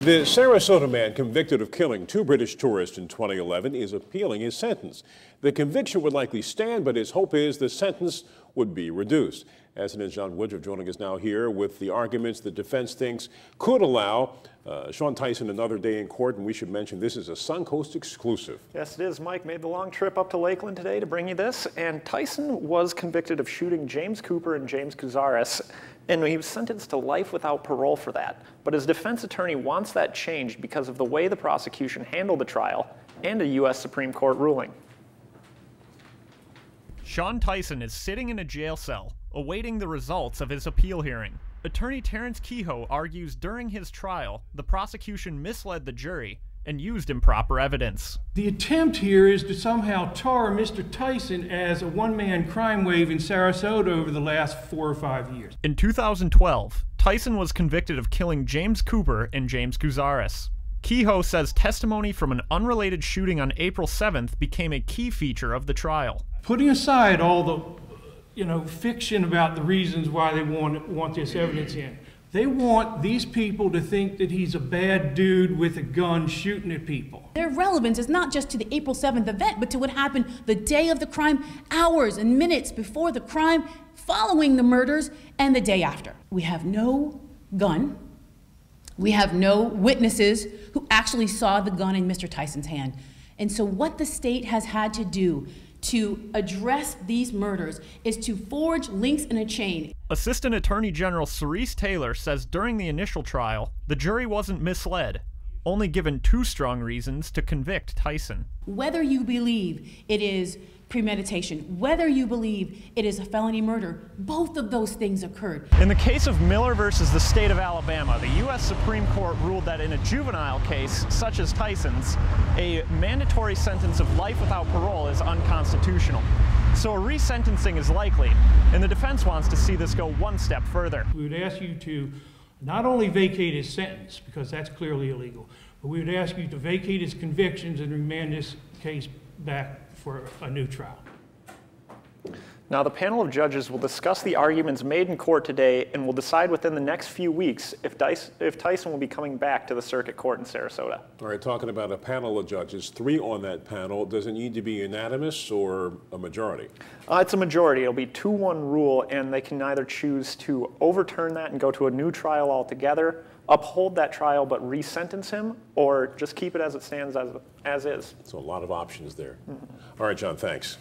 The Sarasota man convicted of killing two British tourists in 2011 is appealing his sentence. The conviction would likely stand, but his hope is the sentence would be reduced. SNN's John Woodruff joining us now here with the arguments the defense thinks could allow Shawn Tyson another day in court, and we should mention this is a Suncoast exclusive. Yes, it is. Mike made the long trip up to Lakeland today to bring you this, and Tyson was convicted of shooting James Cooper and James Couzaris, and he was sentenced to life without parole for that. But his defense attorney wants that changed because of the way the prosecution handled the trial and a U.S. Supreme Court ruling. Shawn Tyson is sitting in a jail cell, awaiting the results of his appeal hearing. Attorney Terrence Kehoe argues during his trial, the prosecution misled the jury and used improper evidence. The attempt here is to somehow tar Mr. Tyson as a one-man crime wave in Sarasota over the last 4 or 5 years. In 2012, Tyson was convicted of killing James Cooper and James Couzaris. Kehoe says testimony from an unrelated shooting on April 7th became a key feature of the trial. Putting aside all the fiction about the reasons why they want this evidence in. They want these people to think that he's a bad dude with a gun shooting at people. Their relevance is not just to the April 7th event, but to what happened the day of the crime, hours and minutes before the crime, following the murders, and the day after. We have no gun. We have no witnesses who actually saw the gun in Mr. Tyson's hand. And so what the state has had to do to address these murders is to forge links in a chain. Assistant Attorney General Cerise Taylor says during the initial trial, the jury wasn't misled, only given 2 strong reasons to convict Tyson. Whether you believe it is premeditation, whether you believe it is a felony murder, both of those things occurred. In the case of Miller versus the state of Alabama, the U.S. Supreme Court ruled that in a juvenile case, such as Tyson's, a mandatory sentence of life without parole is unconstitutional. So a resentencing is likely, and the defense wants to see this go one step further. We would ask you to not only vacate his sentence, because that's clearly illegal, but we would ask you to vacate his convictions and remand this case back for a new trial. Now, the panel of judges will discuss the arguments made in court today and will decide within the next few weeks if Tyson will be coming back to the circuit court in Sarasota. All right, talking about a panel of judges, 3 on that panel. Does it need to be unanimous or a majority? It's a majority. It'll be 2-1 rule, and they can either choose to overturn that and go to a new trial altogether, uphold that trial but resentence him, or just keep it as it stands as is. So a lot of options there. All right, John, thanks.